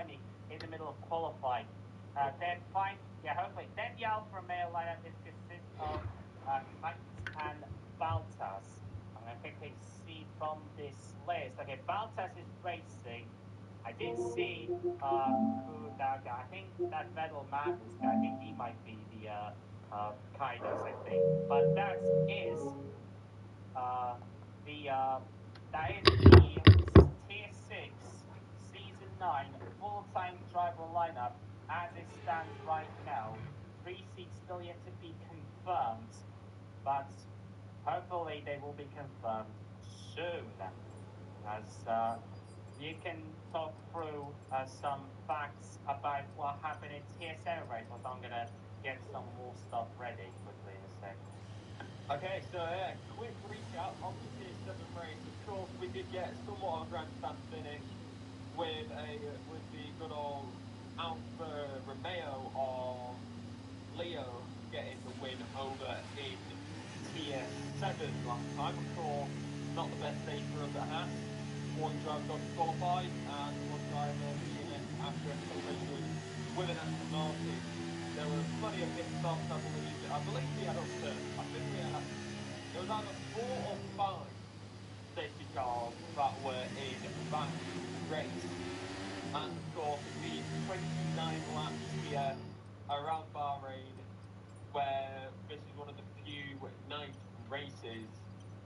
20 in the middle of qualifying. Then fine, yeah, hopefully. Then the Alfa Romeo lineup is consists of Max and Baltas. I'm going to quickly see from this list. Okay, Baltas is racing. I did see who that guy. I think that Vettel Magnus guy. I think he might be the Kaidos, I think. But uh, the that is the Tier 6 Season 9 full-time driver lineup as it stands right now. 3 seats still yet to be confirmed, but hopefully they will be confirmed soon. As you can talk through some facts about what happened in Tier 7 race, but I'm gonna get some more stuff ready quickly in a sec. Okay, so yeah, quick recap of the Tier 7 race. Of course, we did get somewhat of a grandstand finish with the good old Alfa Romeo of Leo getting the win over in Tier 7 last time. Of course, not the best day for us at Haas. One driver got disqualified and one driver being it after a collision with an Aston Martin. There were plenty of pit stops, I believe we had up to, I think we had, there was either 4 or 5 safety cars that were in that race. And of course, the 29 laps here around Bahrain, where this is one of the few night races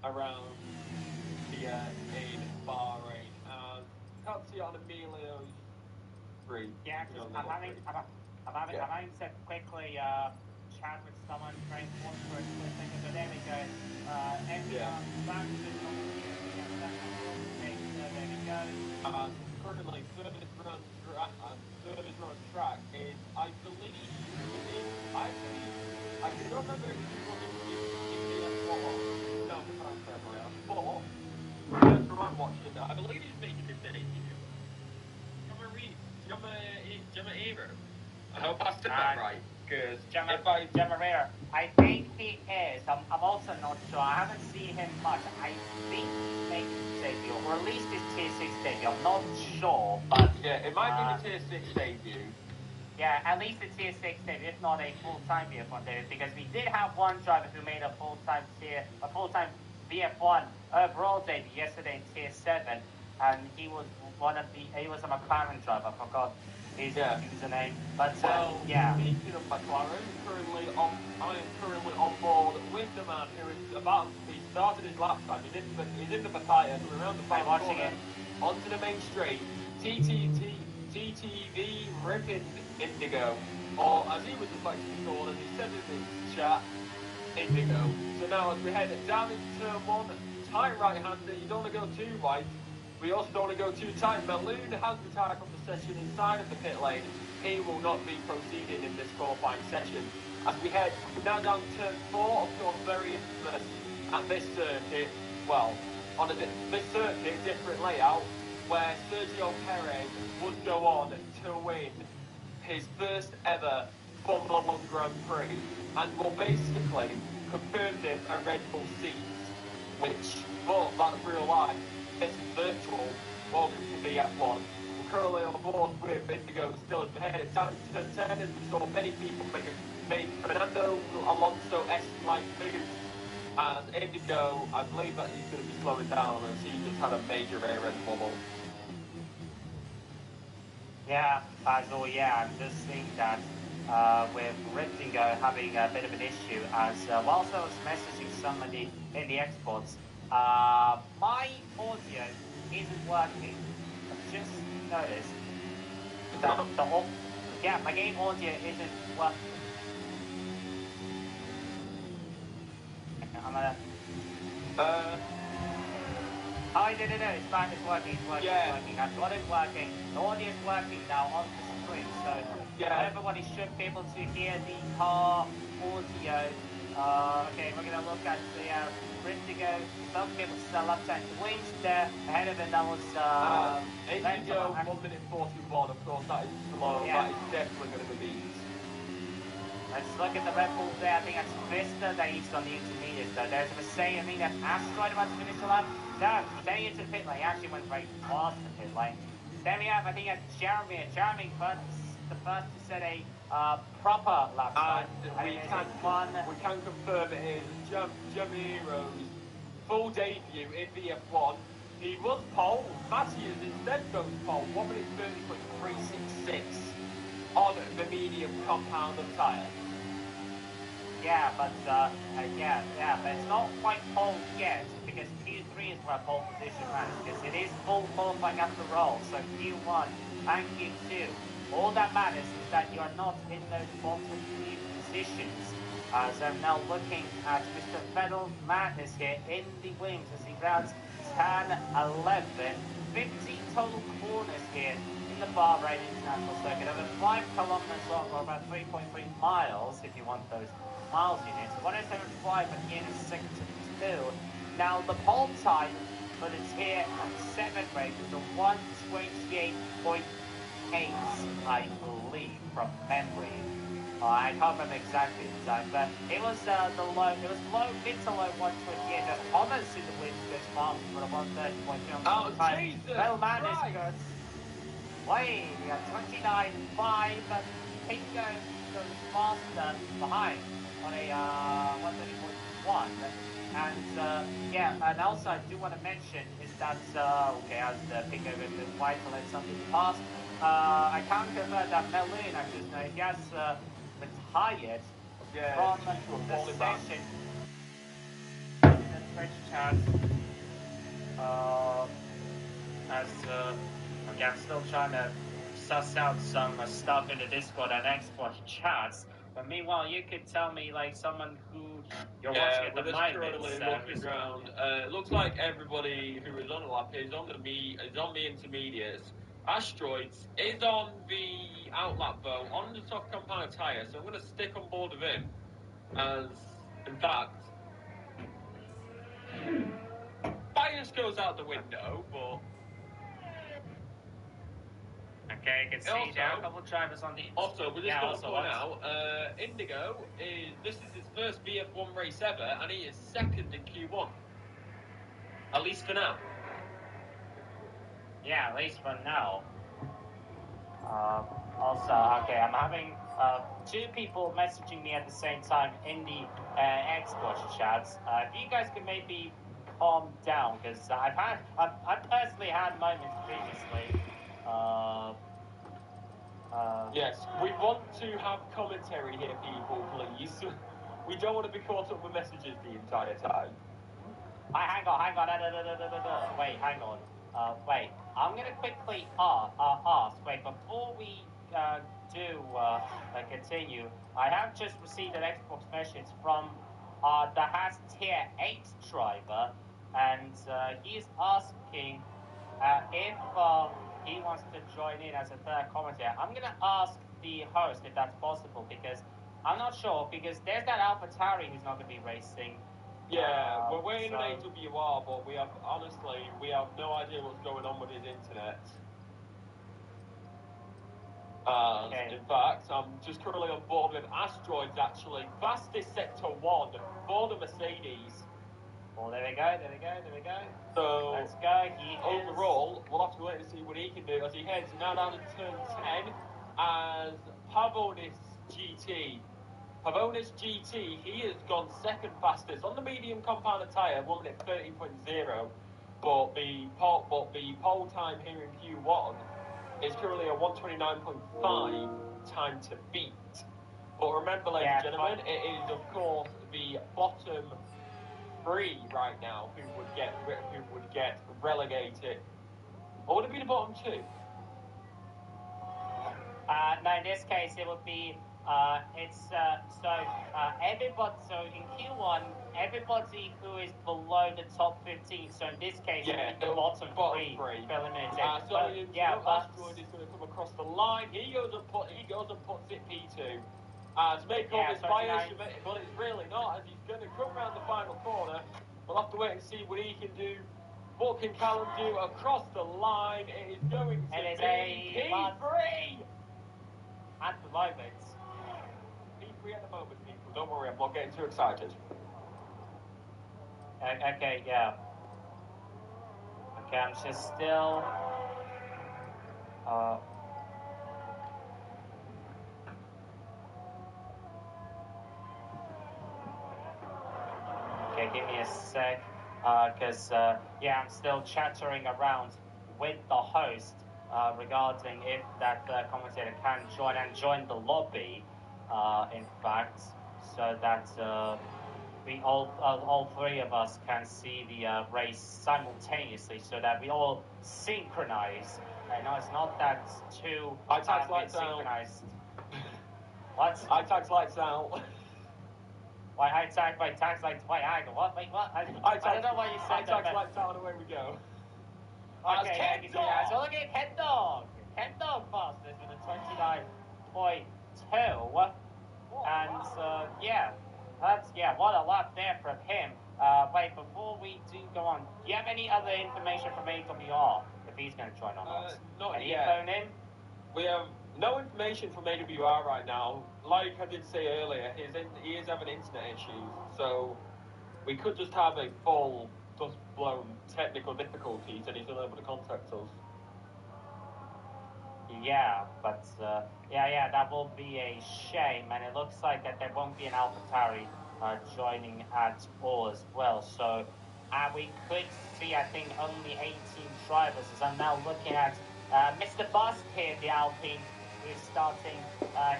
around here in Bahrain. Can't see it on Emilio's screen. Yeah, I'm having to quickly chat with someone trying to for a split second, but there we go. Back to the there we go. Currently, furthest run track is, I believe, I can remember if it was in no, but I'm watching that. I believe he's making his debut. Gemma Eber. I hope I said that right. Because Gemma, I think he is. I'm also not sure. I haven't seen him much. I think he's making his debut, or at least his Tier 6 debut. I'm not sure, but yeah, it might be the Tier 6 debut. Yeah, at least the Tier 6 debut, if not a full-time VF1 debut, because we did have one driver who made a full-time VF1 overall debut yesterday in Tier 7, and he was a McLaren driver. I forgot his username, but yeah. Speaking of McLaren, I am currently on board with the man who is he started his lap time. He's in the Papaya, we're around the final watching corner, onto the main straight. TTV Rippin Indigo, or as he was expected to be called, as he said in his chat, Indigo. So now as we head down into turn 1, tight right-hander, you don't want to go too wide. We also don't want to go too tight. Balloon has retired from the session inside of the pit lane. He will not be proceeding in this qualifying session. As we head now down turn 4, of course, very infamous at this circuit. Well, on this circuit, different layout, where Sergio Perez would go on to win his first ever Formula 1 Grand Prix, and will basically confirm him a Red Bull seat, which, well, that's real life. This is virtual. Welcome to the F1. We're currently on board with Indigo still ahead. It's down to turn 10, as we saw many people make Fernando Alonso-esque like moves. And Indigo, I believe that he's going to be slowing down as he just had a major rear end bubble. Yeah, so yeah, I'm just seeing that with Rindigo having a bit of an issue, as whilst I was messaging somebody in the exports, my audio isn't working. I've just noticed that my game audio isn't working. I'm gonna. Oh, no, it's fine, it's working, it's working. I've got it working. The audio is working now on the screen, so everybody should be able to hear the car audio. Okay, we're gonna look at the Rindigo. Some people still left hand wings there. Ahead of it, that was Indigo 1 minute 41. Of course, that is slow. Yeah. That is definitely going to be beat. Let's look at the Red Bull there. I think that's Vista that he's on the intermediate. So there's Mercedes. I think that's Asteroid about to finish the lap. No, staying into the pit lane. He actually went very fast to the pit lane. Then we have, I think, Jeremy. Jeremy the first to set a proper lap time. And we can confirm it is Jamiro's full debut in the F1. He was pole. Matthias instead goes pole. 1 minute 30.366 on the medium compound of tyre. Yeah, but but it's not quite pole yet because Q3 is where pole position lands because it is full qualifying after all. So Q1 and Q2, all that matters is that you are not in those bottom three positions. So I'm now looking at Mr. Vettel's madness here in the wings as he grabs 10, 11, 50 total corners here in the Bahrain International Circuit. Over 5 kilometers long, or about 3.3 miles if you want those miles units. 107.5 at the end of sector 2. Now the pole time for the tier 7 race is a 128.8, I believe, from memory. I can't remember exactly the time, but it was mid to low 128. Just Thomas in the wins goes fast for a 130.2. Oh, Jesus! Well, Madness goes way, we got 29.5, but Pingo goes faster behind on a 130.1. And also I do want to mention is that, as the Pingo goes wide to let something pass, I can't confirm that Melin, I just know, he has retired from the session in the Twitch chat. I'm still trying to suss out some stuff in the Discord and Xbox chats. But meanwhile, you could tell me, like, someone who you're watching at the moment. Looking around. Looks like everybody who is on the lap is on the intermediates. Asteroids is on the outlap bow on the soft compound tyre, so I'm going to stick on board of him. As in fact, bias goes out the window, but. Okay, you can see there are a couple of drivers on the... Also, we're just going to point out, Indigo, this is his first VF1 race ever, and he is second in Q1. At least for now. Yeah, at least for now. I'm having 2 people messaging me at the same time in the Xbox chats. If you guys could maybe calm down, because I've personally had moments previously. Yes, we want to have commentary here, people, please. We don't want to be caught up with messages the entire time. Hang on. Wait, hang on. Wait, I'm going to quickly ask. Wait, before we continue, I have just received an Xbox message from the Haas Tier 8 driver, and he's asking if he wants to join in as a third commentator. I'm going to ask the host if that's possible, because I'm not sure, because there's that AlphaTauri who's not going to be racing. Yeah, we're waiting on AWR, but we have no idea what's going on with his internet. In fact, I'm just currently on board with Asteroids, actually. Fastest Sector 1 for the Mercedes. Well, there we go. So, let's go. Overall, we'll have to wait and see what he can do as he heads now down to turn 10 as Pavonis GT. Pavonis GT, he has gone second fastest on the medium compound tyre, 1 minute 30.0. But the pole time here in Q1 is currently a 129.5 time to beat. But remember, ladies and gentlemen, it is of course the bottom 3 right now who would get relegated. Or would it be the bottom 2? No, in this case it would be so in Q1 everybody who is below the top 15. So in this case, the bottom three eliminated. Asteroid is going to come across the line. He goes and puts it P2. To make all this bias, but it's really not, as he's going to come round the final corner. We'll have to wait and see what he can do. What can Callum do across the line? It is going to be P3! At the moment. P3 at the moment, people. Don't worry, I'm not getting too excited. Okay, yeah. Okay, I'm just still... Okay, give me a sec, because yeah, I'm still chattering around with the host regarding if that commentator can join the lobby. In fact, so that we all three of us can see the race simultaneously, so that we all synchronize. I know it's not that two I tax bit lights out. synchronized. What? I tax lights out. Why I tax my tax like why I go what? Wait, what? I don't know why you I said that. tax lights out and away we go. Okay, yeah, you can see that. So look at Ken Dog fastest with a 29.2. And yeah, what a lot there from him. Wait, before we do go on, do you have any other information from AWR if he's going to join on us? Not Can yet. you phone in? We have no information from AWR right now. Like I did say earlier, he is having internet issues, so we could just have a full, just blown technical difficulties and he's unable to contact us. Yeah, but yeah, that will be a shame, and it looks like that there won't be an AlphaTauri joining at all as well. So we could see, I think, only 18 drivers. As I'm now looking at Mr. Bust here, the Alpine, who is starting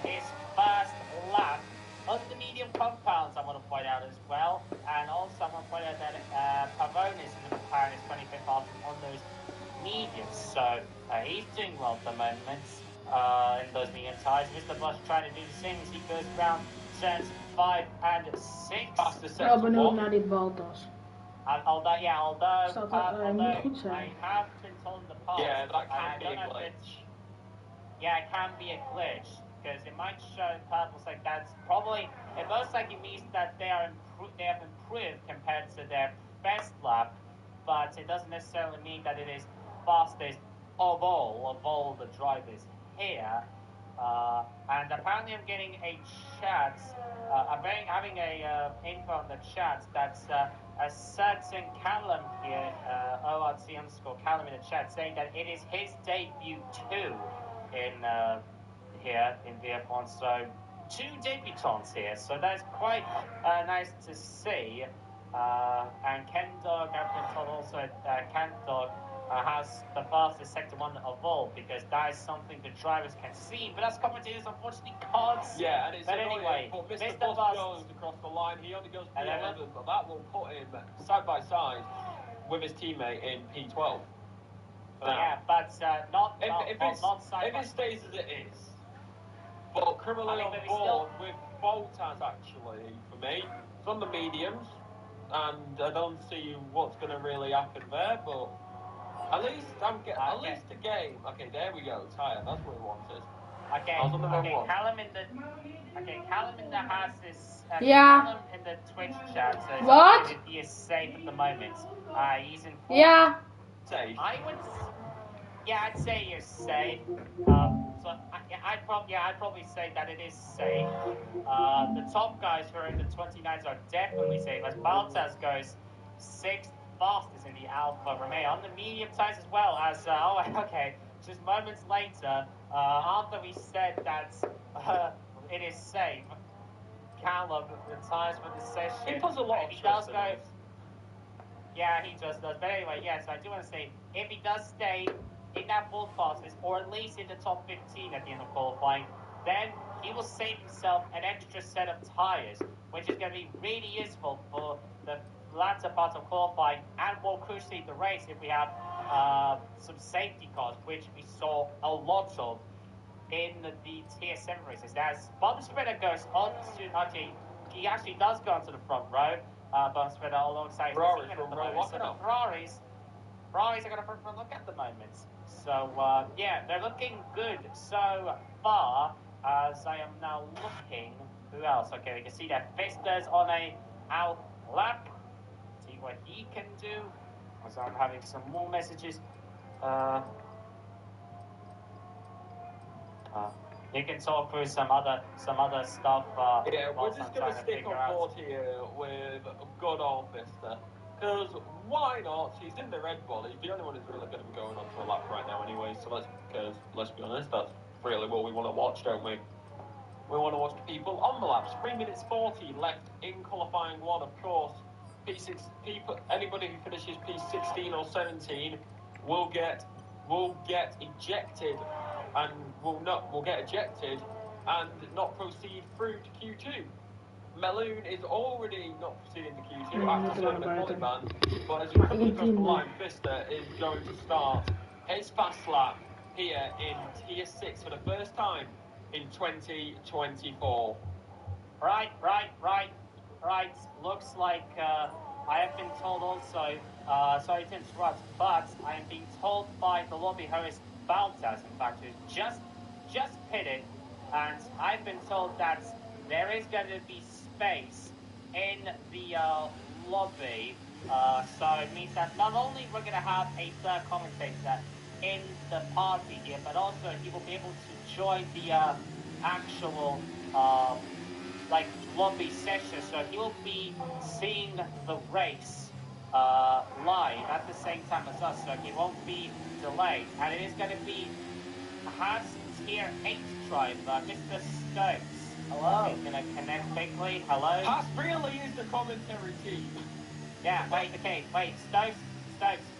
his first lap on the medium compounds. I want to point out as well, and also I want to point out that Pavonis in the McLaren is 25th off on those mediums. So he's doing well at the moment in those medium tires. Mr. Bosch trying to do the same as he goes around turns 5 and 6. Wel benieuwd naar die Baltas. Although moet goed zijn. I have been told in the past. Yeah, that can be a glitch. Yeah, it can be a glitch because it might show purples like that's probably it most likely means that they have improved compared to their best lap, but it doesn't necessarily mean that it is fastest of all the drivers here. And apparently I'm getting a chat. I'm having a info on the chat that's a certain Callum here, ORT_Callum in the chat, saying that it is his debut too in here in VF1. So 2 debutants here. So that's quite nice to see. And Ken Dog, I've been told also, Ken Dog has the fastest Sector 1 of all, because that is something the drivers can see, but us commentators unfortunately can't see. Yeah, and it's but annoying, anyway, but Mr. Bus goes across the line, he only goes P11, but that will put him side by side with his teammate in P12. Yeah, but not side if it stays as it is, but criminally on board with Bottas actually, for me, it's on the mediums, and I don't see what's going to really happen there, but at least the game. Okay, there we go. Tyre. That's what we wanted. Okay. I was on the wrong one. Callum in the has this. Yeah. Callum in the Twitch chat says What? he is safe at the moment. He's in. Yeah. Safe. I'd say you're safe. So I'd probably say that it is safe. The top guys who are in the 29s are definitely safe. As Baltas goes 6th fastest in the Alfa Romeo on the medium tires as well as just moments later after we said that it is safe, Callum retires for the session. He puts a lot of stress in it. Yeah, he just does. But anyway, yes, I do want to say, if he does stay in that full fastest, or at least in the top 15 at the end of qualifying, then he will save himself an extra set of tires, which is going to be really useful for the latter part of qualifying, and more crucially the race if we have some safety cars, which we saw a lot of in the TS7 races. As Bottas goes on to, he actually does go onto the front row, Bottas alongside Ferraris at the moment. So the Ferraris are going to front look at the moment. So yeah, they're looking good so far. As I am now looking, who else? Okay, we can see that Fister's on a out lap. See what he can do. As I'm having some more messages. You can talk through some other stuff. Yeah, we're just going to stick on board here with good old Fister. Because why not? He's in the Red Bull. He's the only one who's really going to be going on for a lap right now anyway. So let's be honest, that's really what we want to watch, don't we? We want to watch the people on the laps. 3 minutes 40 left in qualifying one, of course. Anybody who finishes P16 or 17 will get ejected and will get ejected and not proceed through to Q2. Meloon is already not proceeding to Q2 after serving a quality ban, but as he comes across the line, Vista is going to start his fast lap here in Tier 6 for the first time in 2024. Right. Looks like I have been told also, sorry to interrupt, but I am being told by the lobby host Baltas, in fact, who's just pitted, and I've been told that there is going to be space in the lobby, so it means that not only we're going to have a third commentator in the party here, but also he will be able to join the actual lobby session, so he will be seeing the race live at the same time as us, so he won't be delayed. And it is going to be Haas Tier 8 driver, Mr. Stokes. Hello. He's going to connect quickly. Hello. Haas really is the commentary team. Yeah, wait, Stokes,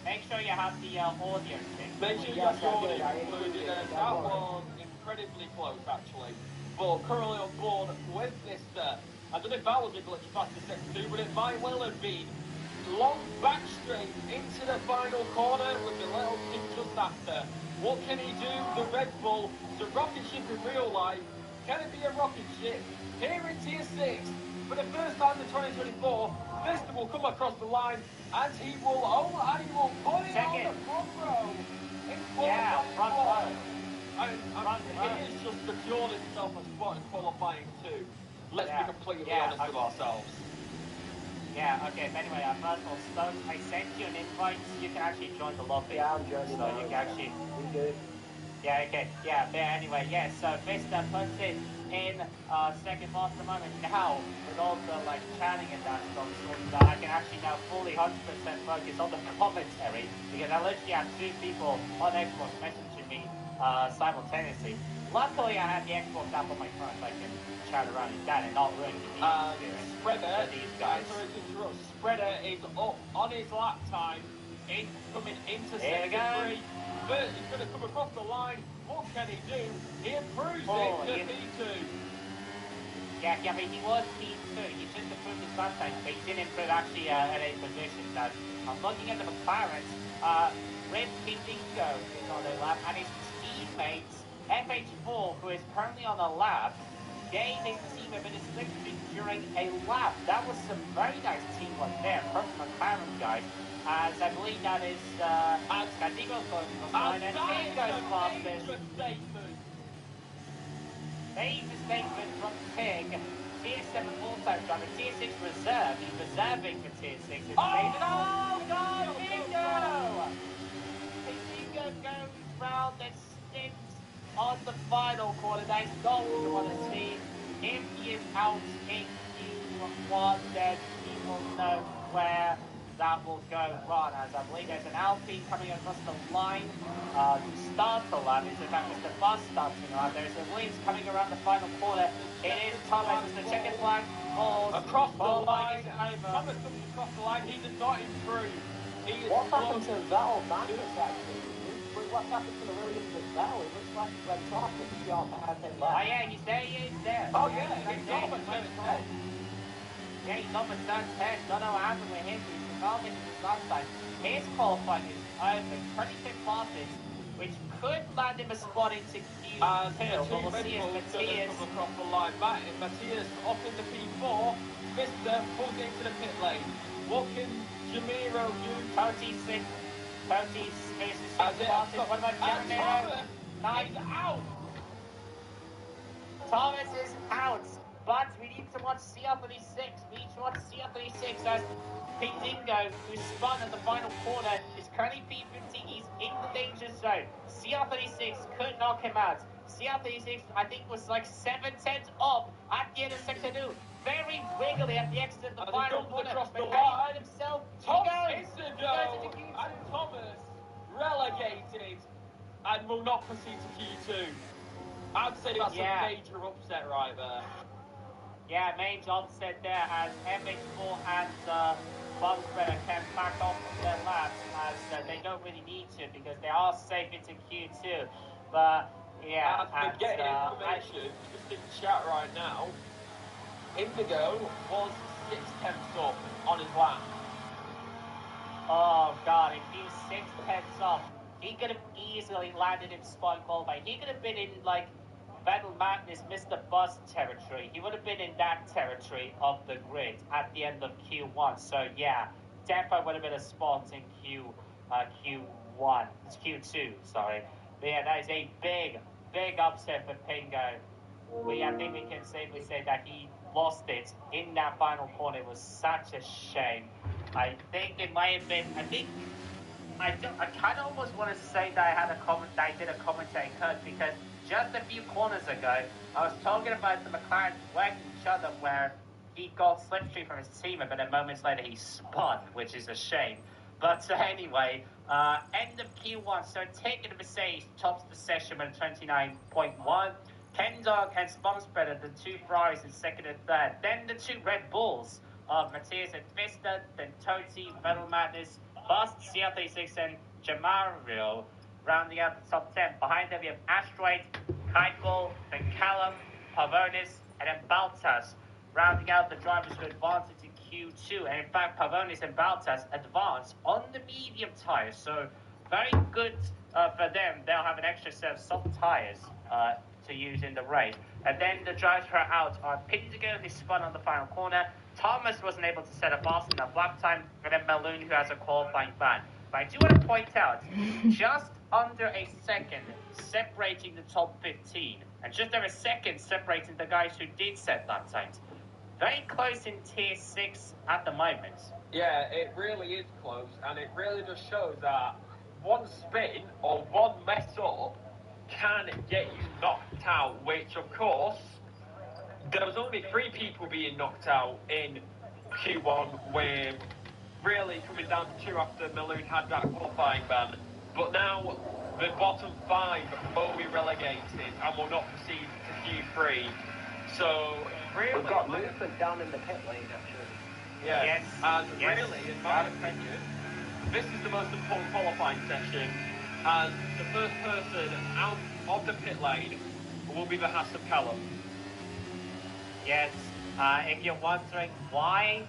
make sure you have the audio thing. Make sure you have the audio included. That was incredibly close, actually. But currently on board with Vista. I don't know if that was a glitch past the second two, but it might well have been. Long back straight into the final corner with the little tip just after. What can he do? The Red Bull, the rocket ship in real life. Can it be a rocket ship? Here in Tier 6, for the first time in 2024, Vista will come across the line and he will put it on the front row. Front row. He has just secured himself a spot in qualifying too. Let's be completely honest with ourselves. Yeah, okay, but anyway, first of all, Stone, I sent you an invite, so you can actually join the lobby. Yeah, I'm joining. So you can actually... We good. Yeah, okay, yeah, but anyway, yeah, so Vista puts it in second fast at the moment. Now, with all the, chatting and that stuff, I can actually now fully 100% focus on the commentary, because I literally have two people on Xbox messaging me simultaneously. Luckily, I have the Xbox app on my phone, so I can chat around with that and not ruin the experience Spreader, for these guys. Spreader is up on his lap time, coming into sector 3. But he's going to come across the line. What can he do? He improves it to P2. Yeah, but he was P2. He just improved his lap time, but he didn't improve actually at a position. That I'm looking at the McLarens. Red Pindingo is on the lap, and his teammates FH4, who is currently on a lap, gave his team a bit of slipstream during a lap. That was some very nice teamwork there from the McLaren guys. As I believe that is Scadigo's going to the line, and Pingo's fastest. Major statement from Pig. Tier 7 full-time driver, Tier 6 reserve. He's reserving for Tier 6. It's God, Pingo! Pingo goes round and stinks on the final corner. That is not what we want to see. If he is out in Q1, then he will know where that will go wrong. As I believe there's an Alpine coming across the line to start the lap. It's in fact Mr. Bus starting the lap. There's a Williams coming around the final corner. It is Thomas, the checkered flag. Across the line. Thomas comes across the line. He does not improve. What happened to Vettel Magnus actually? What's happened to the Williams with Vettel? It looks like he went off and he got left. Oh yeah, he's there. Oh yeah, he's on the third test. Yeah, he's on the third test. Don't know what happened with him. He's not making his last time. His qualifying is over 25th fastest, which could land him a spot into Q2. But we'll see if Matthias across the line. Matthias off in the P4. Vista pulls into the pit lane. What can Jamiro do? 36 fastest. What about Jamiro? Nice out. Thomas is out. But we need to watch CR36. We need to watch CR36 as Pindingo, who spun at the final corner, is currently P15. He's in the danger zone. CR36 could knock him out. CR36, I think, was like 7/10 up at the end of section 2. Very wiggly at the exit of the final corner. Across the But line. himself, Tom he goes Isidore into Q2. and Thomas relegated and will not proceed to Q2. I'd say that's a major upset right there. Yeah, major upset there as MX4 and Bumspreader can back off of their laps as they don't really need to because they are safe into Q2. But yeah, and getting information just in chat right now, Indigo was 6/10 up on his lap. Oh god, if he was 6/10 off, he could have easily landed in spot qualifying. He could have been in like Battle Madness Mr. Buzz territory. He would have been in that territory of the grid at the end of Q1. So yeah, definitely would have been a spot in Q1. It's Q2, sorry. But yeah, that is a big upset for Pingo. I think we can safely say that he lost it in that final corner. It was such a shame. I think it might have been. I kind of almost want to say that I did a commentary cut because just a few corners ago, I was talking about the McLaren working each other where he got slipstream from his teammate, but then moments later he spun, which is a shame. But anyway, end of Q1. So taking the Mercedes tops the session with 29.1. Kendog and Spumspreader, the two Ferraris in second and third. Then the two Red Bulls of Matthias and Vista, then Toti, Battle Madness, Bust, CR36, and Jamario rounding out the top 10. Behind them we have Asteroid, Kiteball, then Callum, Pavonis, and then Baltas rounding out the drivers who advance into Q2. And in fact, Pavonis and Baltas advance on the medium tires. So very good for them. They'll have an extra set of soft tires to use in the race. And then the drivers who are out are Pindigo, who spun on the final corner. Thomas wasn't able to set a fast enough lap time. And then Maloon, who has a qualifying ban. But I do want to point out, just under a second separating the top 15, and just over a second separating the guys who did set lap times. Very close in Tier 6 at the moment. Yeah, it really is close, and it really just shows that one spin or one mess up can get you knocked out, which, of course, there was only 3 people being knocked out in Q1, with really coming down to 2 after Maloon had that qualifying ban. But now the bottom 5 will be relegated and will not proceed to Q3. So really, we've got movement down in the pit lane actually. Yeah, yes. And really, in my opinion, this is the most important qualifying session, and the first person out of the pit lane will be the Haas of Callum. Yes, if you're wondering why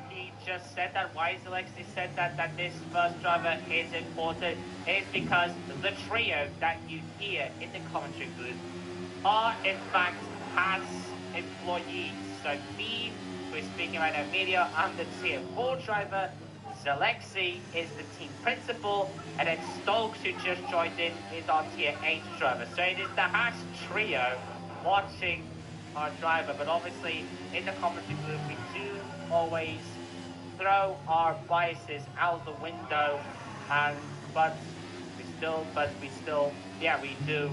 he just said that, why Alexis said that this first driver is important, is because the trio that you hear in the commentary booth are in fact Haas employees. So me, who is speaking right now, media, I'm the Tier 4 driver, Alexi is the team principal, and then Stokes, who just joined in, is our Tier 8 driver. So it is the Haas trio watching our driver, but obviously in the commentary booth we do always throw our biases out the window, but we still do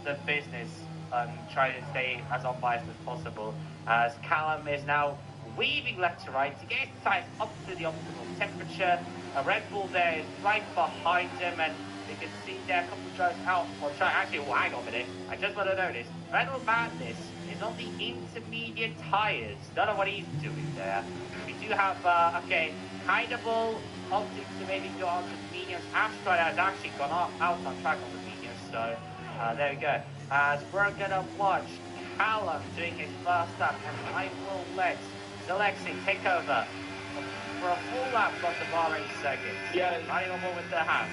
the business and try to stay as unbiased as possible, as Callum is now weaving left to right to get his tires up to the optimal temperature. A Red Bull there is right behind him, and you can see there a couple of drivers out. Hang on a minute, I just want to notice Battle Madness is on the intermediate tires. Don't know what he's doing there. We do have Kiteball opting to maybe go on to the mediums. Asteroid has actually gone out on track on the mediums, so there we go. As we're gonna watch Callum doing his first lap, and I will let Alexi take over for a full lap of the bar 8 seconds. Yeah. Running on board with the Haas.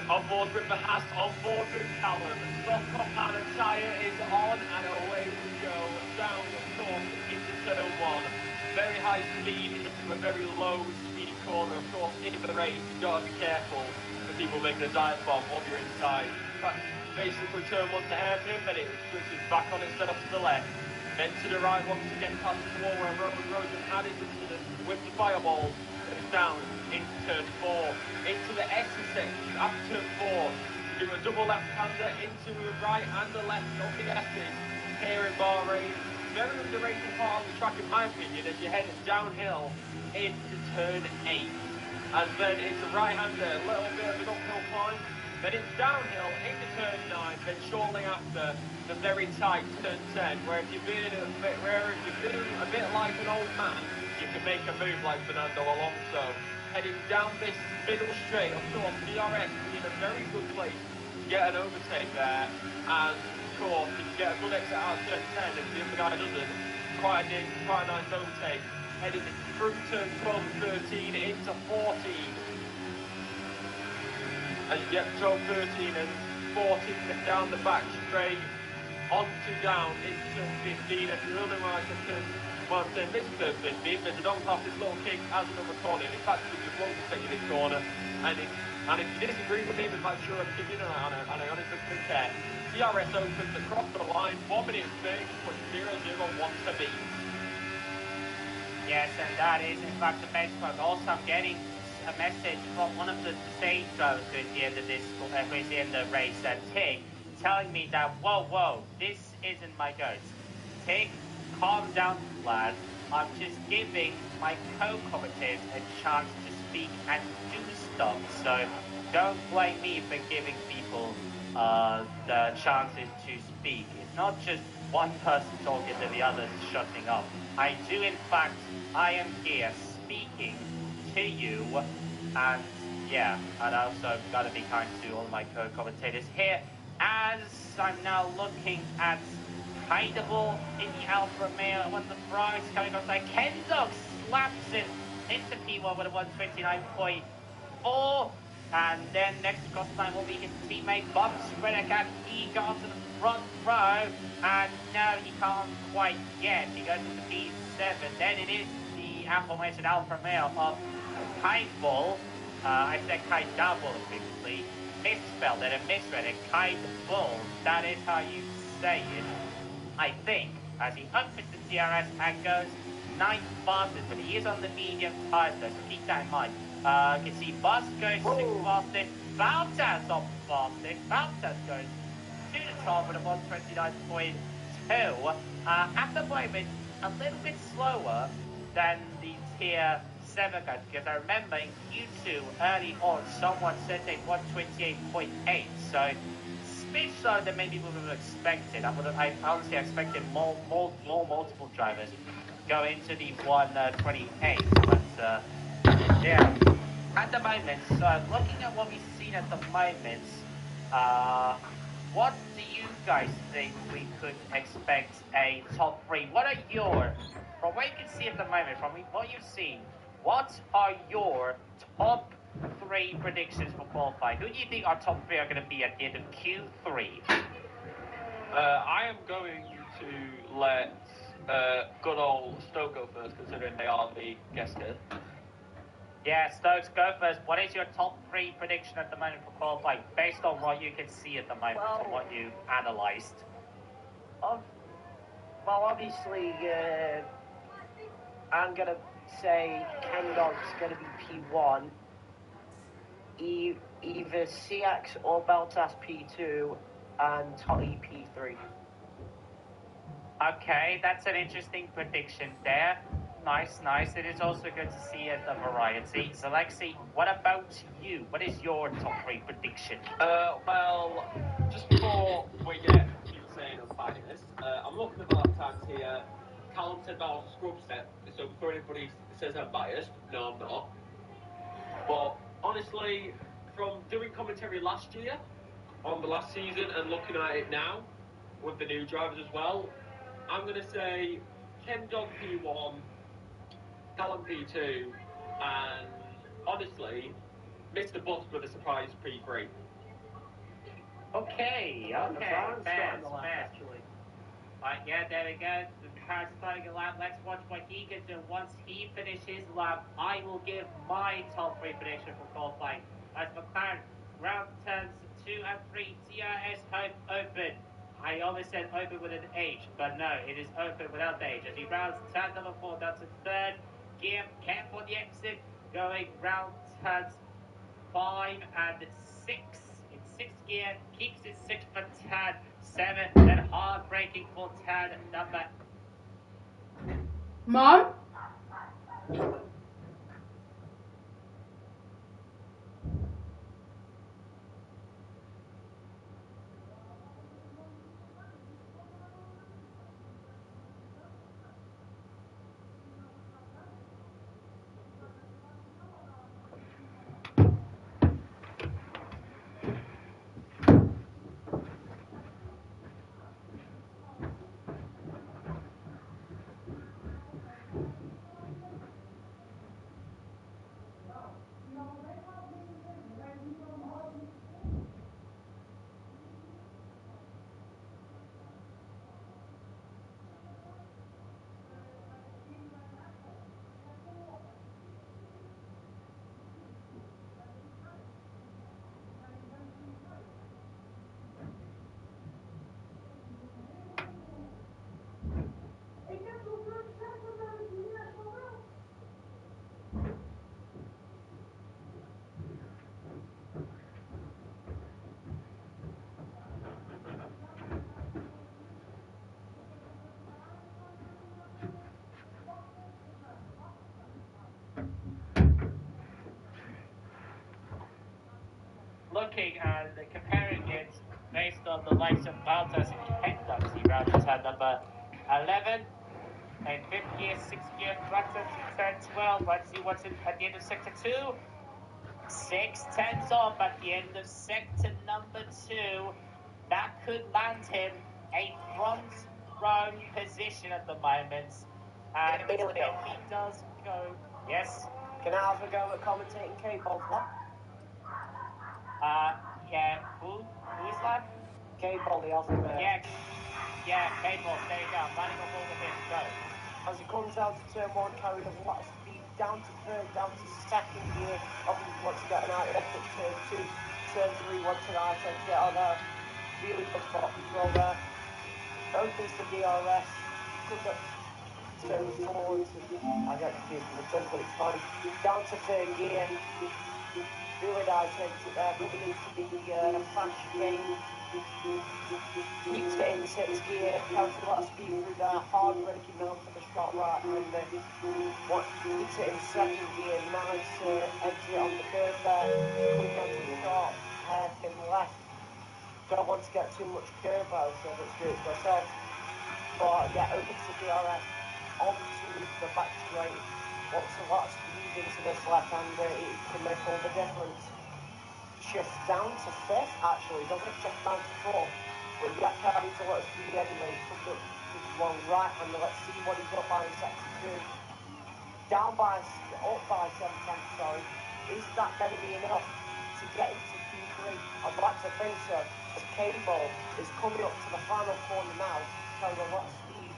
On board with the Haas, on board with Callum. Soft compound tyre is on, and away we go. Down the course into turn 1. Very high speed into a very low speed corner. Of course, in the race, you've got to be careful for people making a dive bomb while you're inside. But basically, turn 1 to hairpin, then it switches back on instead of to the left. Then to the right once again past the wall where Rosen had his incident with the fireball. It's down into turn 4, into the exit section after turn 4. do a double left-hander into a right and a left on the S's here in Bahrain. Very underrated part of the track in my opinion as you head downhill into turn 8. And then it's a right-hander, a little bit of an uphill climb. Then it's downhill into turn 9, then shortly after the very tight turn 10, where if you're being a bit like an old man, you can make a move like Fernando Alonso. Heading down this middle straight, of course, DRS is in a very good place to get an overtake there. And of course, if you get a good exit out of turn 10, if the other guy doesn't, quite a nice overtake. Heading through turn 12 and 13 into 14. As you get 12, 13 and 14 down the back straight, onto down into turn 15. If you're running right to turn, well, I'm saying this is turn 15, but you don't pass this little kick as another corner. In fact, you just won't take this corner. And if you disagree with me with my sure opinion, and I honestly think that DRS opens across the line, 1 minute 30.001 to beat. Yes, and that is in fact the benchmark. Also, I'm getting a message from one of the stage drivers who is in the race, Tig, telling me that whoa, this isn't my ghost. Tig, calm down, lad. I'm just giving my co-commentators a chance to speak and do stuff. So don't blame me for giving people the chances to speak. It's not just one person talking to the others shutting up. I am here speaking to you, and yeah, and I also gotta be kind to all my co-commentators here, as I'm now looking at Heideball in the Alfa Romeo on the prize coming off like Ken Dog slaps it into P1 with a 129.4, and then next across the line will be his teammate Bob Spredican. He got to the front row, and no, he can't quite get. He goes to the P7. Then it is the aforementioned Alfa Romeo of Heideball. I said Heideball previously. Misspelled it and misread it. Heideball. That is how you say it, I think, as he opens the DRS and goes 9th fastest, but he is on the medium tires though, so keep that in mind. You can see Bus goes 6th fastest, Bottas off fastest, Bottas goes to the top with a 129.2. At the moment, a little bit slower than the Tier 7 guys, because I remember in Q2 early on, someone said they 128.8, so bit slower than maybe we would have expected. I honestly expected more multiple drivers go into the 128, but yeah. At the moment, so looking at what we've seen at the moment, what do you guys think we could expect a top 3? What are from what you can see at the moment, from what you've seen, what are your top 3 predictions for qualifying? Who do you think our top 3 are going to be at the end of Q3? I am going to let good old Stoke go first, considering they are the guest here. Yeah, Stokes, go first. What is your top 3 prediction at the moment for qualifying, based on what you can see at the moment, from what you analysed? Well, obviously, I'm going to say Ken Dog's going to be P1. Either CX or Bottas P2 and Totty P3. Okay, that's an interesting prediction there. Nice. It is also good to see the variety. So, Lexi, what about you? What is your top 3 prediction? Well, just before we get insane and biased, I'm looking at the lap times here. Callum said that was a scrub set, so before anybody says I'm biased, no, I'm not. But honestly, from doing commentary last year on the last season and looking at it now with the new drivers as well, I'm going to say Ken Dog P1, Callum P2, and honestly, Mr. Butts with a surprise P3. Okay, fair. Yeah, there we go. The car's starting a lap. Let's watch what he can do. Once he finishes his lap, I will give my top 3 prediction for qualifying. As McLaren, round turns 2 and 3, DRS Hope open. I almost said open with an H, but no, it is open without the H. As he rounds turn number 4 down to 3rd gear, careful on the exit, going round turns 5 and 6. It's sixth gear, keeps it 6 for turn 7, then hard braking for turn number. Mom? Looking and comparing it based on the likes of Baltas and Kentucky round turn number 11 and 5th gear, 6th gear, Flutter to turn 12. Let's see what's at the end of sector 2. 6 tenths off at the end of sector number 2. That could land him a front row position at the moment. And if he does go, yes. Can I have a go at commentating K-Bolt? Yeah, who's that? K-Bolt, the Austin. Yeah, K-Bolt, there you go. I'm running a ball with him, go. As he comes out to turn 1, carried a lot of speed, down to third, down to second gear. Obviously wants to get an out at turn 2, turn 3, wants an out exit out there. Really good spot control there. Opens the DRS, comes up turn 4 to, I get confused with the turn, but it's fine. Down to third gear. Really nice exit there, coming into the fast game. Keeps it in 6th gear, carries a lot of speed through there, hard braking down for the short right hander. Keeps it in 2nd gear, nice exit on the curve there, coming down to the short, hairpin left. Don't want to get too much curve out, so let's do it myself. But yeah, opens the DRS onto the back straight. Wants a lot of speed into this left hander, it can make all the difference. Shifts down to 5th, actually, doesn't shift down to 4th. But that carries a lot of speed anyway. Comes up to one right hander. Let's see what he's up by in sector 2. Up by 7 tenths, sorry. Is that going to be enough to get into Q3? I'd like to think so. As K-Bolt is coming up to the final corner now, carrying a lot of speed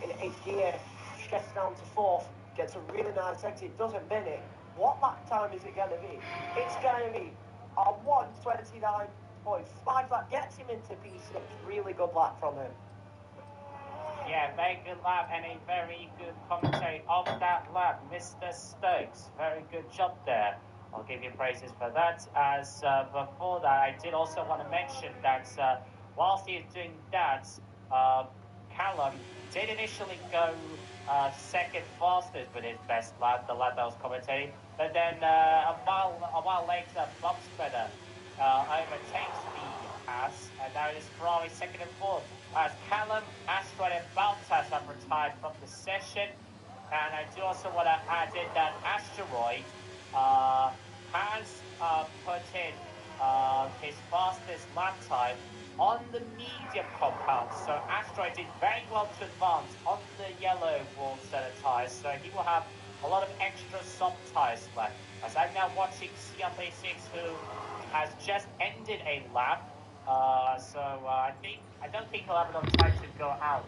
in 8th gear, shifts down to 4th, gets a really nice exit, doesn't bin it. What lap time is it going to be? It's going to be a 1:29.5. That gets him into P6. Really good lap from him. Yeah, very good lap and a very good commentary of that lap, Mr. Stokes. Very good job there. I'll give you praises for that. As before that, I did also want to mention that whilst he is doing that, Callum did initially go second fastest with his best lap, the lap that was commentating. But then a while later, Bob Spreader overtakes the Haas, and now it is Ferrari second and fourth. As Callum, Asteroid, and Baltas have retired from the session. And I do also want to add in that Asteroid has put in his fastest lap time on the medium compound. So Asteroid did very well to advance on the yellow wall set of tyres. So he will have a lot of extra soft tyres left. As I'm now watching CLP6, who has just ended a lap. I don't think he'll have enough time to go out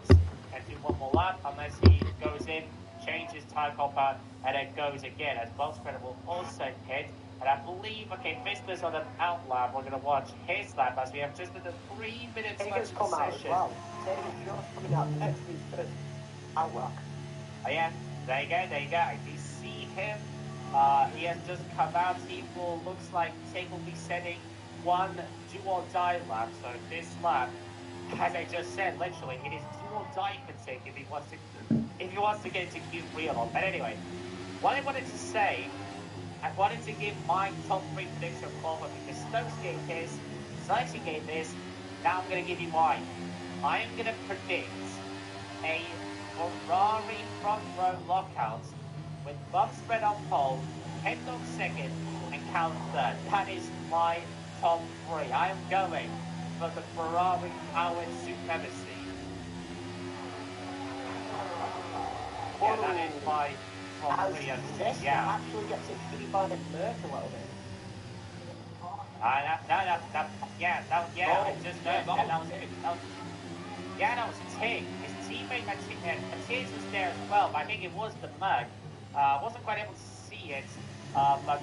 and do one more lap unless he goes in, changes tyre compound, and then goes again, as Bob Spreader will also hit. And I believe, Fizzler's on an out lap. We're going to watch his lap as we have just under 3 minutes left in the session. Well. Taylor's just coming out next to his first out lap. Oh yeah, there you go. I do see him. He has just come out. He looks like Tig will be setting one do-or-die lap. So this lap, as I just said, literally, it is do-or-die for Tick if he wants to get into Q3 or not. But anyway, what I wanted to say, I wanted to give my top 3 prediction forward because Stokes gave his, Zaisi gave his, now I'm going to give you mine. I am going to predict a Ferrari front row lockout with Bob spread on pole, Hendrick second, and Callum third. That is my top 3. I am going for the Ferrari powered supremacy. Yeah, that is my top 3. Yeah. Actually gets it beat by the Merc a little bit. I just noticed that was Tig. His teammate Matthias was there as well, but I think it was the mug. Wasn't quite able to see it, that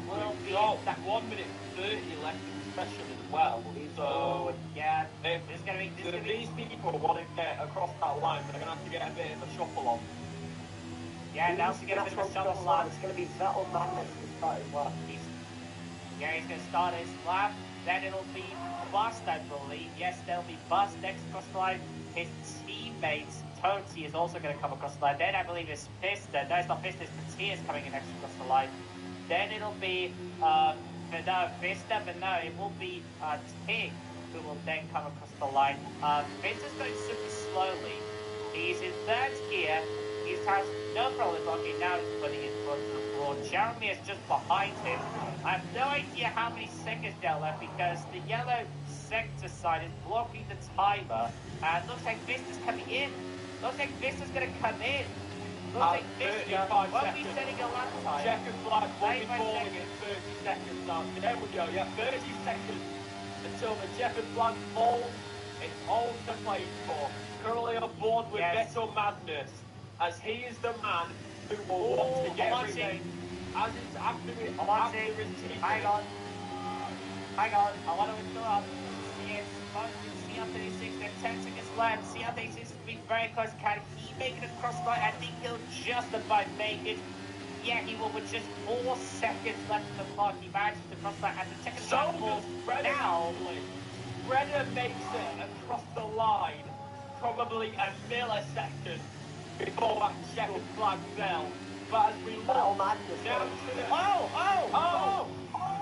will be that 1 minute 30 left in the session as well. So yeah, if these people want to get across that line, they're going to have to get a bit of a shuffle on. Yeah, now to get a bit of a shuffle on. It's going to be Vettel Magnus to start as well. He's going to start his lap. Then it'll be Bust, I believe. Yes, there'll be Bust next across the line. His teammate, Toti, is also going to come across the line. Then I believe it's Pista. No, it's not Pista, it's Matthias coming in next across the line. Then it'll be, Pista, but no, it will be Tig who will then come across the line. Vista's going super slowly. He's in third gear. He has no problem blocking. Now he's putting in front of the floor. Jeremy is just behind him. I have no idea how many seconds there are left because the yellow sector side is blocking the timer. And looks like Vista's coming in. Looks like Vista's going to come in. Looks like Vista won't be setting a lap time. Checkered flag will be falling in 30 seconds now. There we go, yeah, 30 seconds until the checkered flag falls. It's all to play for. Currently on board with Vettel Madness, as he is the man who will want to get everything. As it's after his team. Hang on. I want to interrupt. CR36, they're 10 seconds left. CR36 has been very close. Can he make it across the line? I think he'll just about make it. Yeah, he will with just 4 seconds left in the clock. He manages to cross the line. And the second so now, Brenner makes it across the line probably a millisecond before that checkered flag fell. But as we look now to the...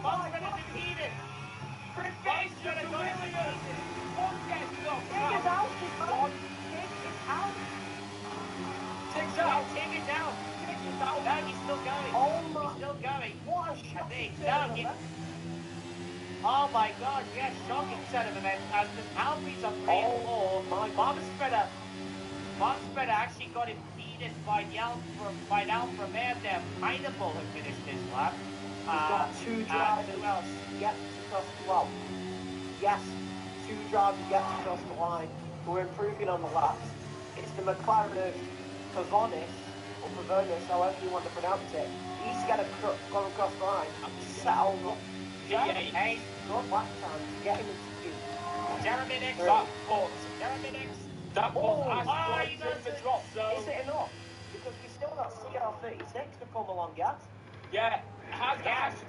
Bob's going to defeat it. Bob's going to go in the Take it out. No, he's still going. He's still going. What a shocking Oh my god, yes, shocking set of events as the Alpines are 3 and 4. Bob Spreader actually got impeded by the Alfa Romeo there. Pineapple who finished his lap. He's got 2 drivers yet to cross the line. Yes, 2 drivers yet to cross the line. We're improving on the laps. It's the McLaren of Pavonis, or Pavonis, however you want to pronounce it. He's going to go across the line and settle up. Hey, good lap time to get him into Q. Jeremy Nix. That was the drop zone. Is it enough? Because we still got CR36 to come along, yet. Yeah, Asteroids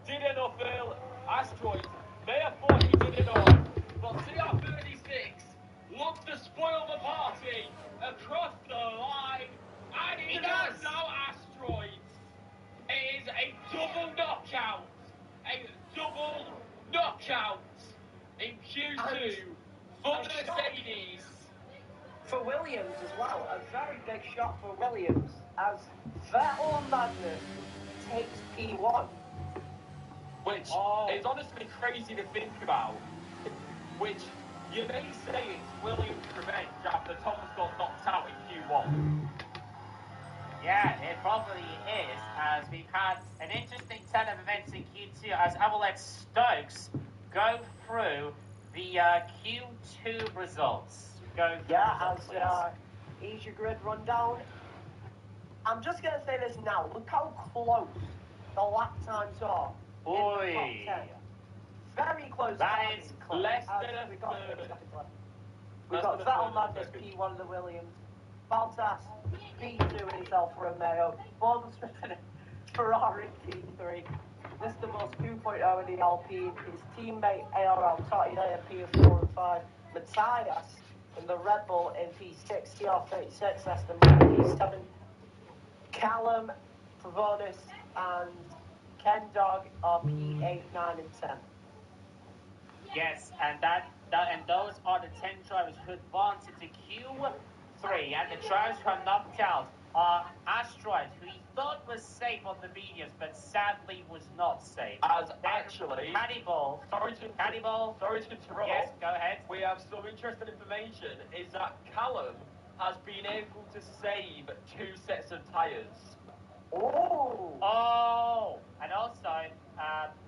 did enough early. Asteroids may have thought he did enough, but CR36 looks to spoil the party across the line, and he does now. Asteroids. It is a double knockout in Q2 for Mercedes. For Williams as well, a very big shot for Williams as Vettel Magnus takes P1. Which is honestly crazy to think about. Which you may say it's Williams' revenge after Thomas got knocked out in Q1. Yeah, it probably is, as we've had an interesting turn of events in Q2 as I will let Stokes go through the Q2 results. Here's your grid rundown. I'm just going to say this now. Look how close the lap times are in the top 10. Very close. That is less than a third. We've got Vettel Magnus P1 of the Williams, Bottas P2 in his Alfa Romeo, Ferrari P3, Mr. Bus 2.0 in the Alpine, his teammate ARL Totti P4 and 5, Matthias in the Red Bull in P6, CR36, Aston Martin P7, Callum, Pavonis, and Ken Dog are P8, 9, and 10. Yes, and those are the 10 drivers who advanced into Q3, and the drivers who are knocked out are Asteroid, who he thought was safe on the videos, but sadly was not safe. As actually, Cannibal. Sorry to interrupt. Yes, go ahead. We have some interesting information. Is that Callum has been able to save 2 sets of tyres. Oh, and also,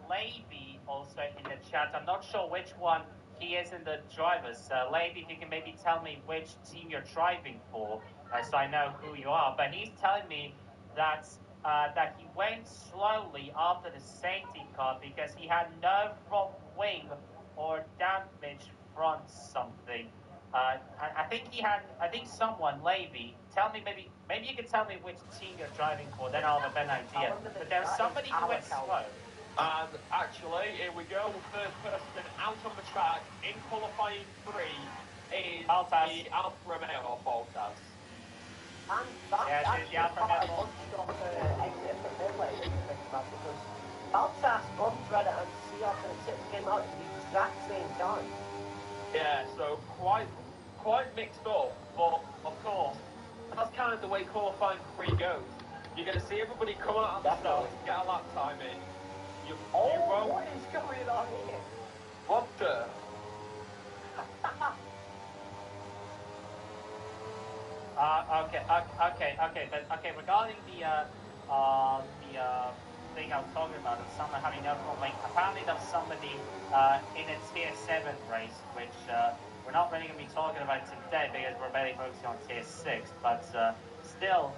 Levy also in the chat. I'm not sure which one he is in the drivers. Levy, if you can maybe tell me which team you're driving for, so I know who you are. But he's telling me that that he went slowly after the safety car because he had no front wing or damage front something. I think someone, Levy, tell me, maybe you can tell me which team you're driving for, then I'll have a better idea. But there was somebody who went slow. And actually, here we go, first person out on the track in qualifying 3 is Bottas. the Alfa Romeo Bottas. And that's Yeah, actually the Alfa quite a Romeo. bunch of exit from pit lane, if you think about it, because Bottas, Andretti, and CR36 came out at the exact same time. Yeah, so quite mixed up, but of course, that's kind of the way qualifying 3 goes. You're going to see everybody come out on the start, get a lap time in. You won't. What is going on here? What the? Okay. Regarding the thing I was talking about, of someone having no front wing. Apparently, there was somebody in a tier 7 race, which we're not really going to be talking about today because we're very focusing on tier 6. But still,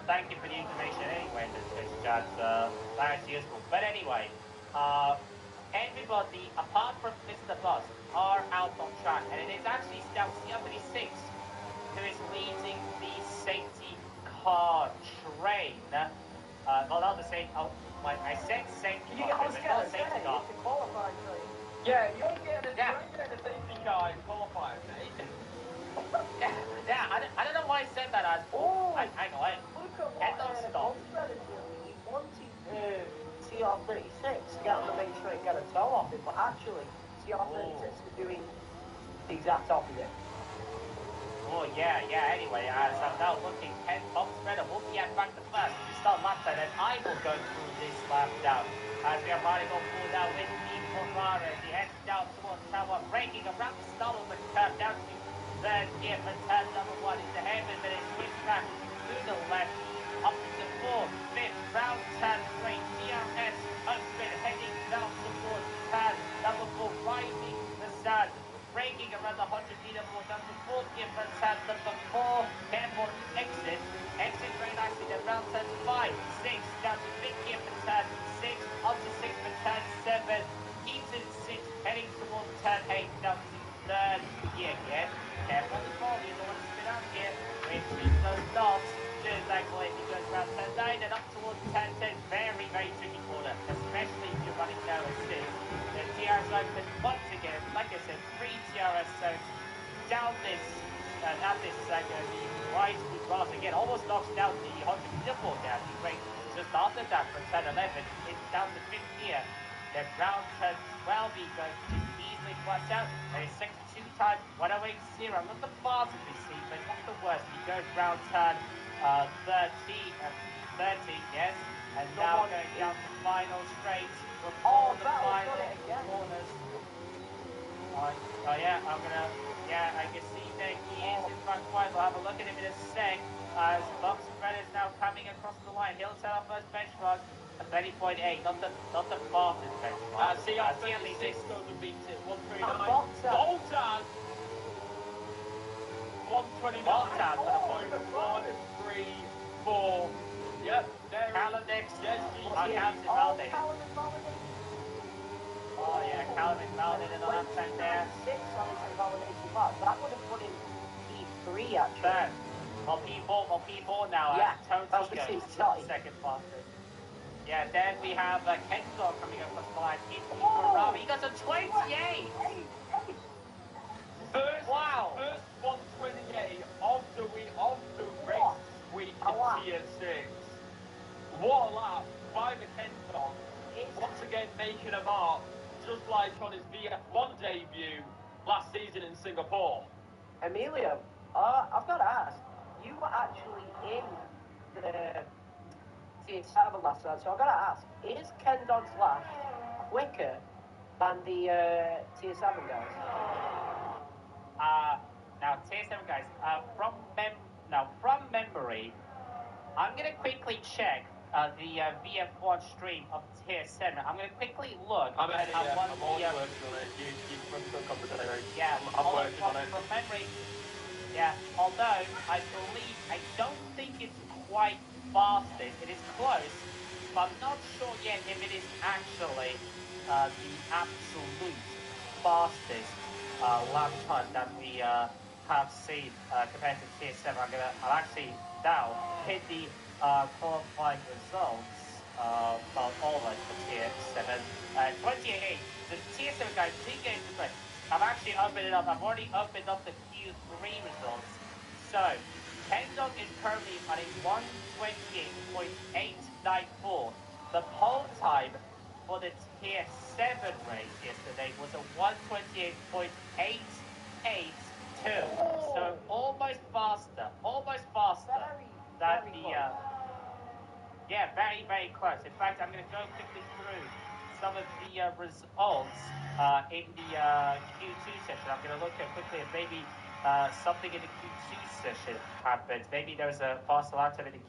thank you for the information anyway in the Twitch chat. That's useful. But anyway, everybody apart from Mr. Bus are out on track, and it is actually still CR36 who is leading the safety car train. Well, not the same. Oh, I said safety car, but not safety car. It's a qualifying train. Yeah, you're getting a safety car in qualifying, mate. Yeah. I don't know why I said that as. Hang on. Look at what Ulster is doing. He wanted CR36 to get on the main train and get a tow off it, but actually CR36 is doing the exact opposite. Oh, yeah. Anyway, as I'm now looking, Ken Bumspreader will be at back to first to start lap time, and I will go through this lap down. As we are riding on full down with the Ferrari, he heads down towards tower, breaking around the start of the curve down to third gear for turn number 1. It's a heaven, but it's switched back to the left, up to 4th, 5th, round turn 3, DRS, Upspin heading down towards turn number 4, rising the sand. Braking around the 100-meter mark down to 4th gear for turn number 4. Careful exit very nicely. Then round turn 5, 6 down to 5th gear for turn 6, up to 6th for turn 7. Keeps it 6, heading towards turn 8 down to 3rd gear again. Careful on the ball, you don't want to spin out here. Which is those dots. Just like he goes around turn 9 and up towards turn 10. Very tricky corner, especially if you're running down a 6. The TRS open once again, like I said, 3 TRS zones down this, the right speed grass again, almost knocks down the 100-meter ball down. He breaks just after that for turn 11, it's down to 5th gear. Then round turn 12, he goes to easily flash out, and it's 62 times 108.0. Not the fastest we see, but not the worst. He goes round turn 30, yes, and now going down the final straight. All the final corners. I can see that he is in front quite. We'll have a look at him in a sec. As Bumspreader is now coming across the line. He'll set up first benchmark at 30.8, not the fastest benchmark. CR36 goes and beats it, 139. Bottas! 129. Bottas for the point. 1, 3, 4. Yep, there Callum next. Yes, I counted Valdez. Oh yeah, Callum is Valdez in the left hand there. 6 on his validation mark. That would have put him P3 actually. Third. Well, P4 now. Yeah, Tony that was goes his shot. second fastest. Yeah, then we have Kendo coming up for line in Ferrari. He got a 28! First 128 of the race week in Tier 6. What a lap by the Kendo. Once again making a mark, just like on his VF1 debut last season in Singapore. Emilio, I've got to ask, you were actually in the Tier 7 last night, so I've got to ask, is Ken Dog's lap quicker than the Tier 7 guys? Now, Tier 7 guys, from memory, I'm going to quickly check the VF1 stream of Tier 7. I'm going to quickly look I'm at I'm already working on it. You from conversation. Yeah, I'm working on it. From memory, yeah, although I don't think it's quite fastest. It is close, but I'm not sure yet if it is actually the absolute fastest lap time that we have seen compared to Tier 7. I'll actually now hit the qualifying results for all of us for Tier 7. 28. The Tier 7 guys, please get into it. I've actually opened it up. I've already opened up the Q3 results. So, Kendog is currently on a 128.894. The pole time for the Tier 7 race yesterday was a 128.882. So almost faster than the yeah, very, very close. In fact, I'm going to go quickly through some of the results in the Q2 session. I'm going to look at quickly at maybe something in the Q2 session happened. Maybe there was a faster lap time in the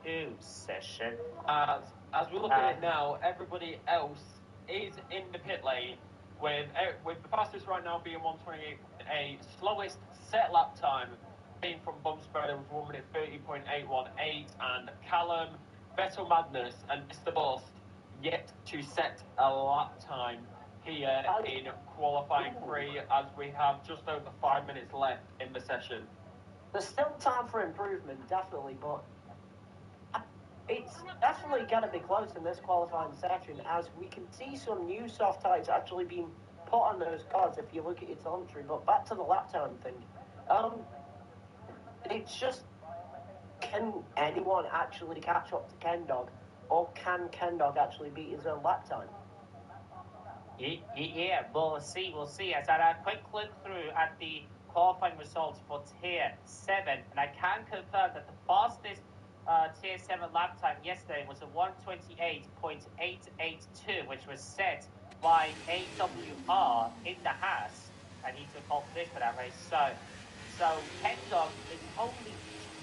Q2 session. As we look at it now, everybody else is in the pit lane with the fastest right now being 128.8, slowest set lap time being from Bump Spreader with 1 minute 30.818, and Callum, Vettel Madness, and Mr. Boss yet to set a lap time here in qualifying 3, as we have just over 5 minutes left in the session. There's still time for improvement, definitely, but it's definitely going to be close in this qualifying section, as we can see some new soft tyres actually being put on those cars if you look at your telemetry. But back to the lap time thing. It's just, can anyone actually catch up to Kendog, or can Kendog actually beat his own lap time? Yeah, we'll see. As I quick look through at the qualifying results for Tier 7, and I can confirm that the fastest Tier 7 lap time yesterday was a 128.882, which was set by AWR in the Haas, and he took pole position for that race. So Kendog is only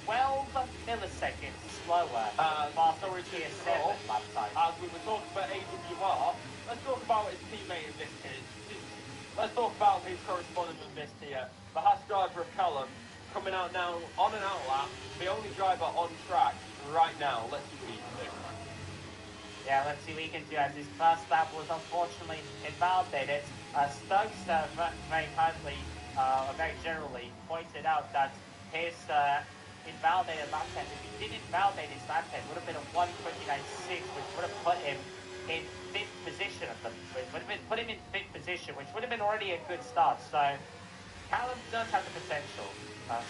12 milliseconds slower than faster Tier 7 lap time. As we were talking about AWR, let's talk about his teammate in this case. Let's talk about his correspondent in this tier. The Haas driver of Callum, coming out now on an out lap, the only driver on track right now. Let's see what he can do. Yeah, let's see what he can do, as his first lap was unfortunately invalidated. Stokes very kindly, very generally, pointed out that his invalidated lap time, if he didn't invalidate his lap time, would have been a 129.6, which would have put him in 5th position put him in 5th position, which would have been already a good start. So Callum does have the potential. Let's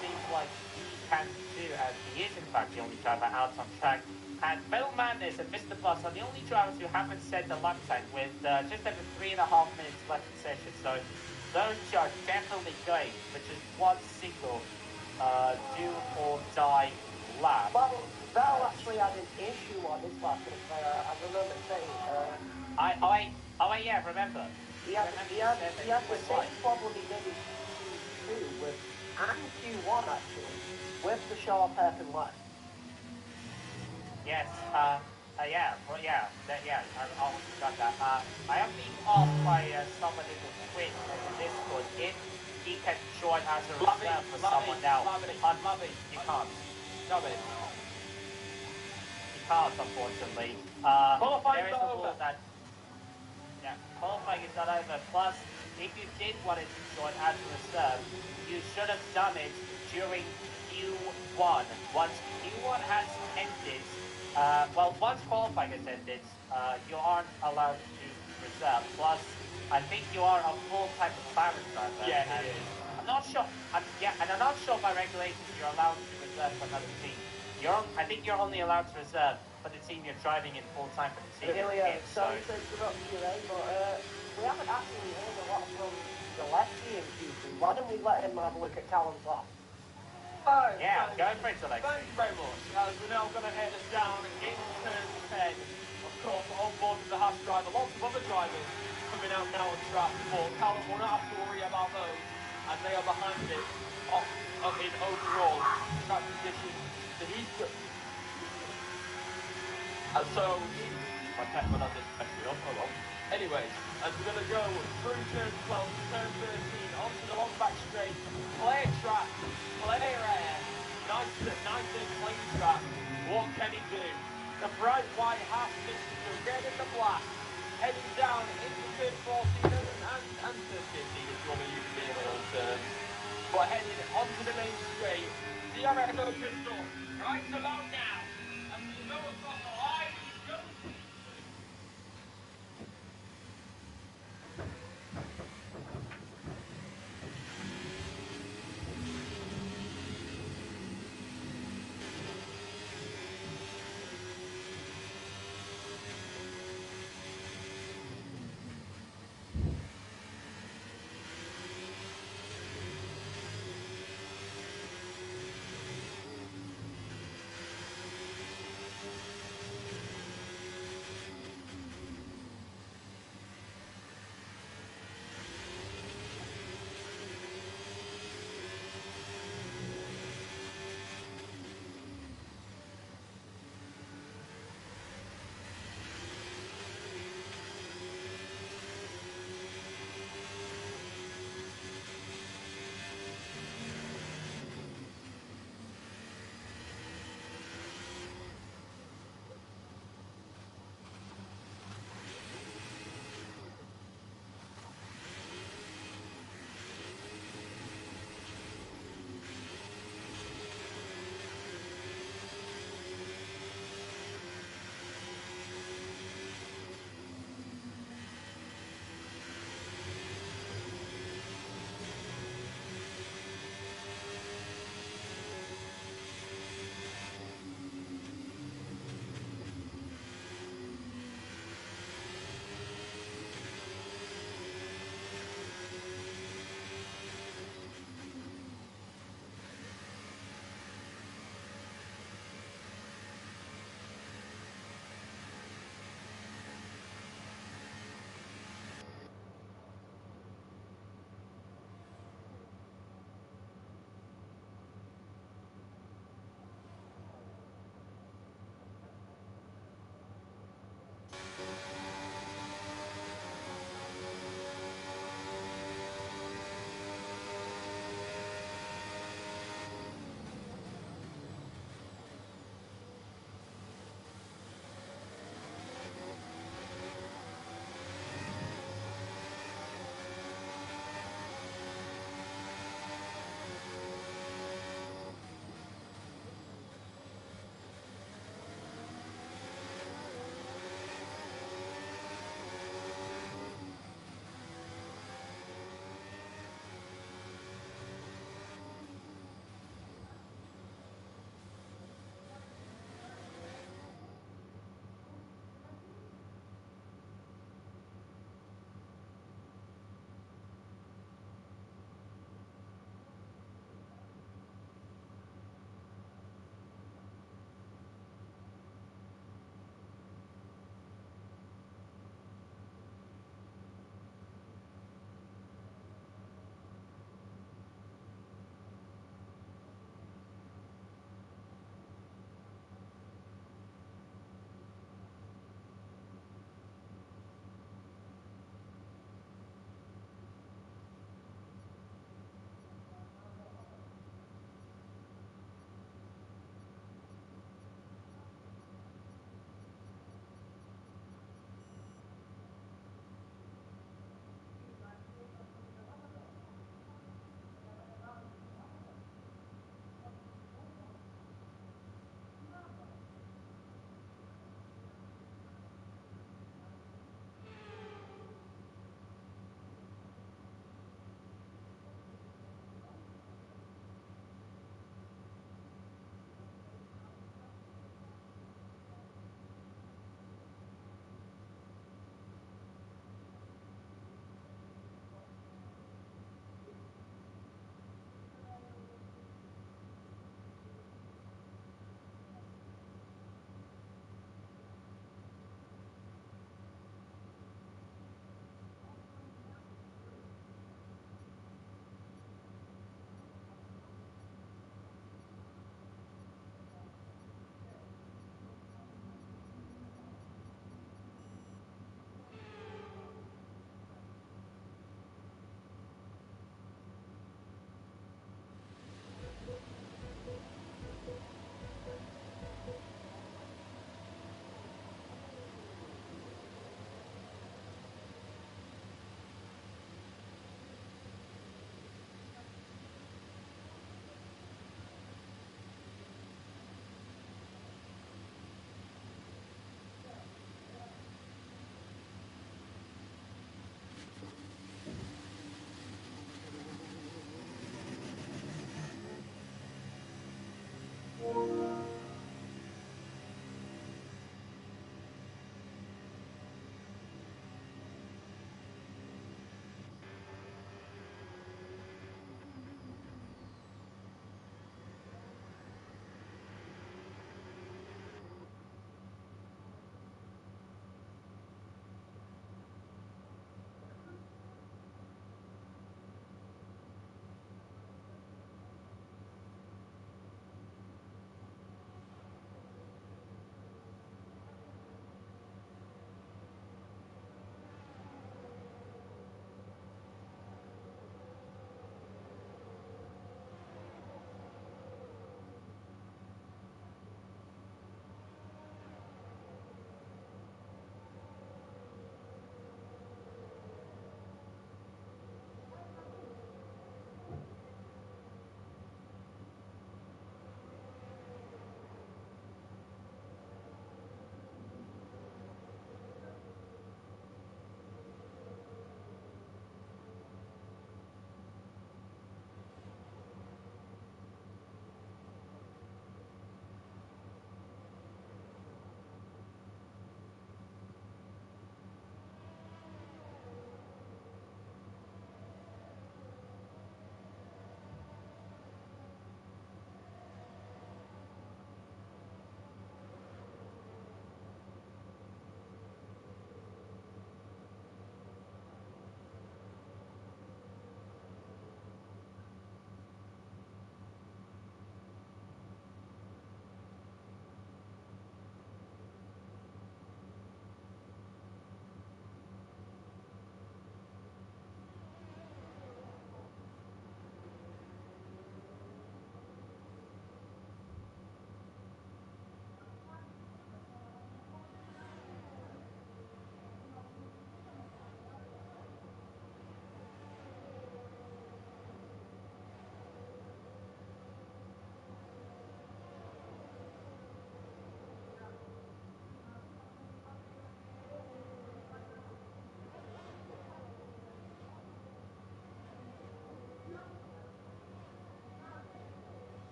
see what he can do, as he is in fact the only driver out on track. And Vettel Madness and Mr. Bus are the only drivers who haven't set the lap time, with just over 3.5 minutes left in session. So those two are definitely going for just one single do or die lap. Well, Vettel actually had an issue on his lap, I remember saying. Yeah, remember. He had the same problem he did in Q2 and Q1 actually, with the sharp hairpin left. Yes, I'll got that. I am being asked by someone in the Twitch or the Discord if he can join as a reserve for someone else. You can't. You can't, unfortunately. There is a rule that... Yeah, qualifying is not over. Plus, if you did want to join as a reserve, you should have done it during Q1. Once Q1 has ended, Well, once qualifying has ended, you aren't allowed to reserve. Plus, I think you are a full-time McLaren driver. Yeah, he is. I'm not sure. And I'm not sure by regulations you're allowed to reserve for another team. I think you're only allowed to reserve for the team you're driving in full-time for the team. Really, sorry to interrupt you, but we haven't actually heard a lot from the left team, Q3. Why don't we let him have a look at Callum's lap? Yeah, go for it, Alex. Thank you very much. As we're now going to head us down in turn 10. Of course, on board with the Haas driver, lots of other drivers coming out now on track. But Callum will not have to worry about those, as they are behind him in overall track position. So he's good. And so, my pet when I just messed it up. Oh well. Anyways, as we're going to go through turn 12 to turn 13 onto the long back straight, clear track, clear air, nice and clean track. What can he do? The bright white Haas mixes the red and the black, heading down into turn 14 and turn 15 if you want to use the middle turn. But heading onto the main straight, the American Crystal, right about now, and we go across the line, he goes.